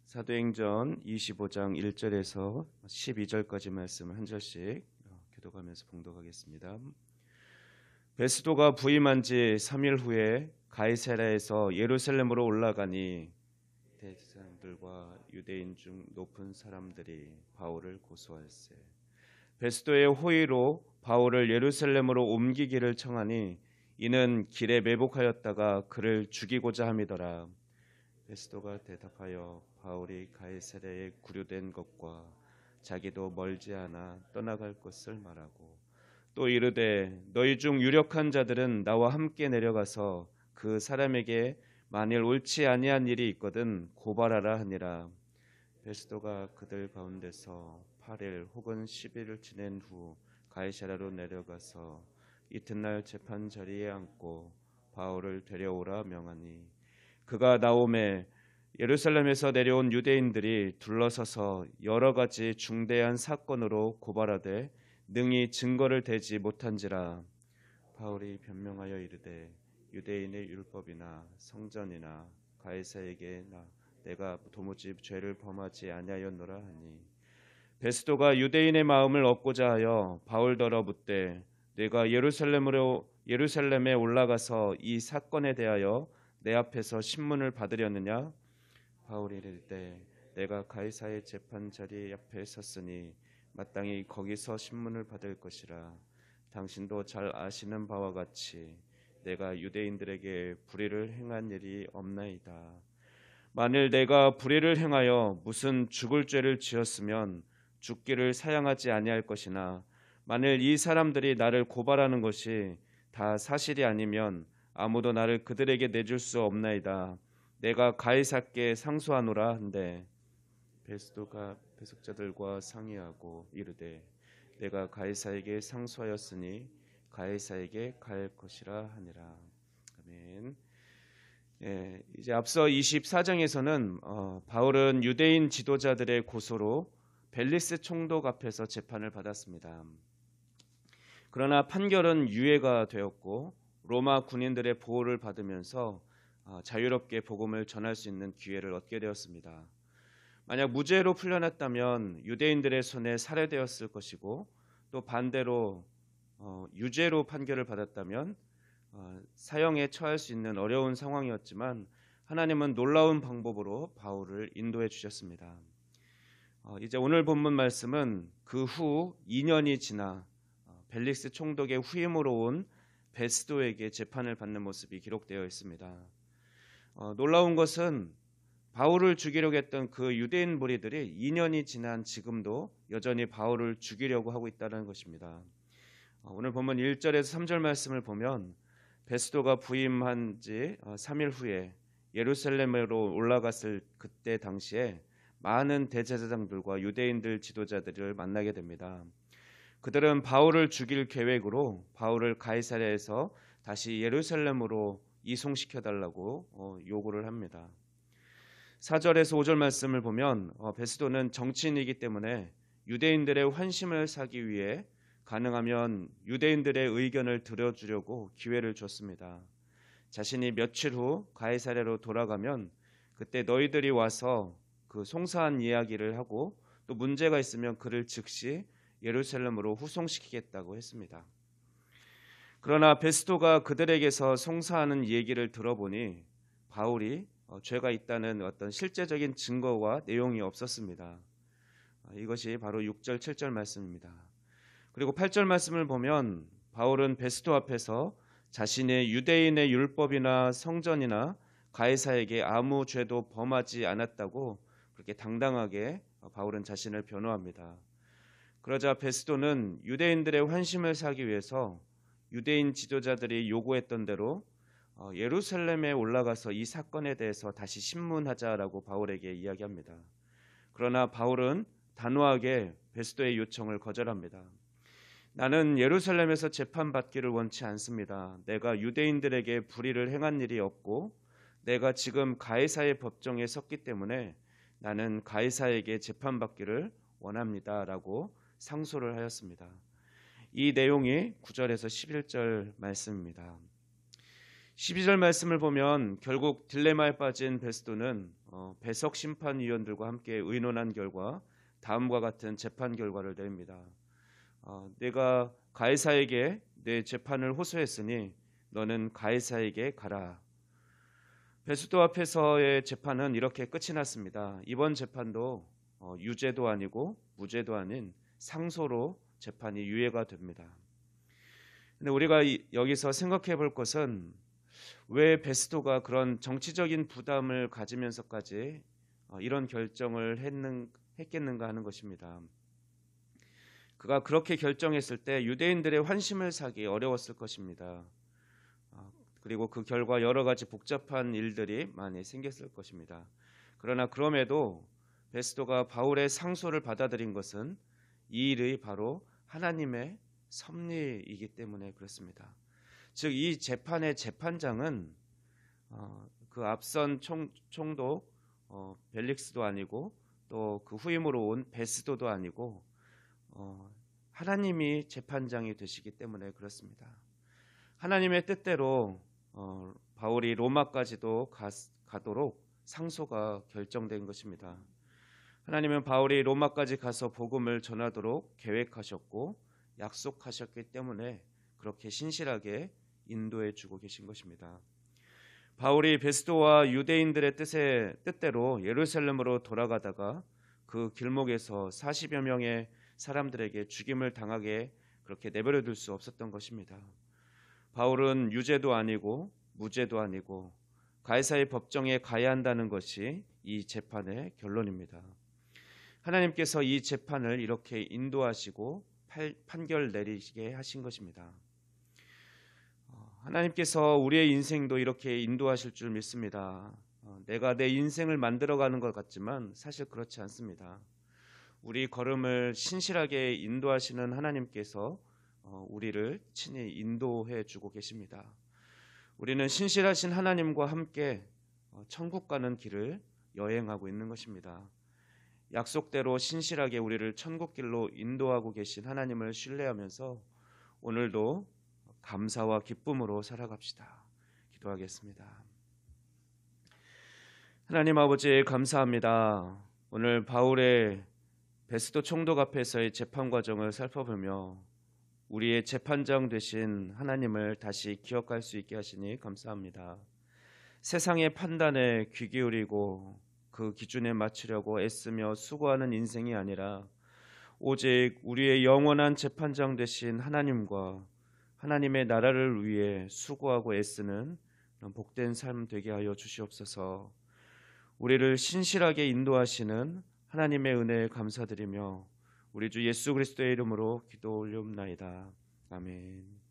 사도행전 25장 1절에서 12절까지 말씀을 한 절씩 교독하면서 봉독하겠습니다. 베스도가 부임한 지 3일 후에 가이사랴에서 예루살렘으로 올라가니 대제사장들과 유대인 중 높은 사람들이 바울을 고소하였세. 베스도의 호의로 바울을 예루살렘으로 옮기기를 청하니 이는 길에 매복하였다가 그를 죽이고자 함이더라. 베스도가 대답하여 바울이 가이사랴에 구류된 것과 자기도 멀지 않아 떠나갈 것을 말하고 또 이르되 너희 중 유력한 자들은 나와 함께 내려가서 그 사람에게 만일 옳지 아니한 일이 있거든 고발하라 하니라. 베스도가 그들 가운데서 8일 혹은 10일을 지낸 후 가이사랴로 내려가서 이튿날 재판 자리에 앉고 바울을 데려오라 명하니 그가 나오매 예루살렘에서 내려온 유대인들이 둘러서서 여러 가지 중대한 사건으로 고발하되 능히 증거를 대지 못한지라. 바울이 변명하여 이르되 유대인의 율법이나 성전이나 가이사에게 내가 도무지 죄를 범하지 아니하였노라 하니 베스도가 유대인의 마음을 얻고자 하여 바울더러 묻되 네가 예루살렘에 올라가서 이 사건에 대하여 내 앞에서 신문을 받으려느냐? 바울이 이르되 내가 가이사의 재판 자리 앞에 섰으니 마땅히 거기서 신문을 받을 것이라. 당신도 잘 아시는 바와 같이 내가 유대인들에게 불의를 행한 일이 없나이다. 만일 내가 불의를 행하여 무슨 죽을 죄를 지었으면 죽기를 사양하지 아니할 것이나 만일 이 사람들이 나를 고발하는 것이 다 사실이 아니면 아무도 나를 그들에게 내줄 수 없나이다. 내가 가이사께 상소하노라 한데 베스도가 배석자들과 상의하고 이르되 내가 가이사에게 상소하였으니 가이사에게 갈 것이라 하니라. 아멘. 이제 앞서 24장에서는 바울은 유대인 지도자들의 고소로 벨리스 총독 앞에서 재판을 받았습니다. 그러나 판결은 유예가 되었고 로마 군인들의 보호를 받으면서 자유롭게 복음을 전할 수 있는 기회를 얻게 되었습니다. 만약 무죄로 풀려났다면 유대인들의 손에 살해되었을 것이고 또 반대로 유죄로 판결을 받았다면 사형에 처할 수 있는 어려운 상황이었지만 하나님은 놀라운 방법으로 바울을 인도해 주셨습니다. 이제 오늘 본문 말씀은 그 후 2년이 지나 벨릭스 총독의 후임으로 온 베스도에게 재판을 받는 모습이 기록되어 있습니다. 놀라운 것은 바울을 죽이려고 했던 그 유대인 무리들이 2년이 지난 지금도 여전히 바울을 죽이려고 하고 있다는 것입니다. 오늘 본문 1절에서 3절 말씀을 보면 베스도가 부임한 지 3일 후에 예루살렘으로 올라갔을 그때 당시에 많은 대제사장들과 유대인들 지도자들을 만나게 됩니다. 그들은 바울을 죽일 계획으로 바울을 가이사랴에서 다시 예루살렘으로 이송시켜달라고 요구를 합니다. 4절에서 5절 말씀을 보면 베스도는 정치인이기 때문에 유대인들의 환심을 사기 위해 가능하면 유대인들의 의견을 들어주려고 기회를 줬습니다. 자신이 며칠 후 가이사랴로 돌아가면 그때 너희들이 와서 그 송사한 이야기를 하고 또 문제가 있으면 그를 즉시 예루살렘으로 후송시키겠다고 했습니다. 그러나 베스도가 그들에게서 송사하는 얘기를 들어보니 바울이 죄가 있다는 어떤 실제적인 증거와 내용이 없었습니다. 이것이 바로 6절, 7절 말씀입니다. 그리고 8절 말씀을 보면 바울은 베스도 앞에서 자신의 유대인의 율법이나 성전이나 가이사에게 아무 죄도 범하지 않았다고 그렇게 당당하게 바울은 자신을 변호합니다. 그러자 베스도는 유대인들의 환심을 사기 위해서 유대인 지도자들이 요구했던 대로 예루살렘에 올라가서 이 사건에 대해서 다시 신문하자라고 바울에게 이야기합니다. 그러나 바울은 단호하게 베스도의 요청을 거절합니다. 나는 예루살렘에서 재판받기를 원치 않습니다. 내가 유대인들에게 불의를 행한 일이 없고 내가 지금 가이사의 법정에 섰기 때문에 나는 가이사에게 재판받기를 원합니다라고 상소를 하였습니다. 이 내용이 9절에서 11절 말씀입니다. 12절 말씀을 보면 결국 딜레마에 빠진 베스도는 배석 심판위원들과 함께 의논한 결과 다음과 같은 재판 결과를 내립니다. 내가 가이사에게 내 재판을 호소했으니 너는 가이사에게 가라. 베스도 앞에서의 재판은 이렇게 끝이 났습니다. 이번 재판도 유죄도 아니고 무죄도 아닌 상소로 재판이 유예가 됩니다. 근데 우리가 여기서 생각해 볼 것은 왜 베스도가 그런 정치적인 부담을 가지면서까지 이런 결정을 했겠는가 하는 것입니다. 그가 그렇게 결정했을 때 유대인들의 환심을 사기 어려웠을 것입니다. 그리고 그 결과 여러 가지 복잡한 일들이 많이 생겼을 것입니다. 그러나 그럼에도 베스도가 바울의 상소를 받아들인 것은 이 일이 바로 하나님의 섭리이기 때문에 그렇습니다. 즉 이 재판의 재판장은 그 앞선 총독 벨릭스도 아니고 또 그 후임으로 온 베스도도 아니고 하나님이 재판장이 되시기 때문에 그렇습니다. 하나님의 뜻대로 바울이 로마까지도 가도록 상소가 결정된 것입니다. 하나님은 바울이 로마까지 가서 복음을 전하도록 계획하셨고 약속하셨기 때문에 그렇게 신실하게 인도해 주고 계신 것입니다. 바울이 베스도와 유대인들의 뜻대로 예루살렘으로 돌아가다가 그 길목에서 40여 명의 사람들에게 죽임을 당하게 그렇게 내버려 둘 수 없었던 것입니다. 바울은 유죄도 아니고 무죄도 아니고 가이사의 법정에 가야 한다는 것이 이 재판의 결론입니다. 하나님께서 이 재판을 이렇게 인도하시고 판결 내리게 하신 것입니다. 하나님께서 우리의 인생도 이렇게 인도하실 줄 믿습니다. 내가 내 인생을 만들어가는 것 같지만 사실 그렇지 않습니다. 우리 걸음을 신실하게 인도하시는 하나님께서 우리를 친히 인도해 주고 계십니다. 우리는 신실하신 하나님과 함께 천국 가는 길을 여행하고 있는 것입니다. 약속대로 신실하게 우리를 천국 길로 인도하고 계신 하나님을 신뢰하면서 오늘도 감사와 기쁨으로 살아갑시다. 기도하겠습니다. 하나님 아버지 감사합니다. 오늘 바울의 베스도 총독 앞에서의 재판 과정을 살펴보며 우리의 재판장 되신 하나님을 다시 기억할 수 있게 하시니 감사합니다. 세상의 판단에 귀 기울이고 그 기준에 맞추려고 애쓰며 수고하는 인생이 아니라 오직 우리의 영원한 재판장 되신 하나님과 하나님의 나라를 위해 수고하고 애쓰는 복된 삶 되게 하여 주시옵소서. 우리를 신실하게 인도하시는 하나님의 은혜에 감사드리며 우리 주 예수 그리스도의 이름으로 기도 올리옵나이다. 아멘.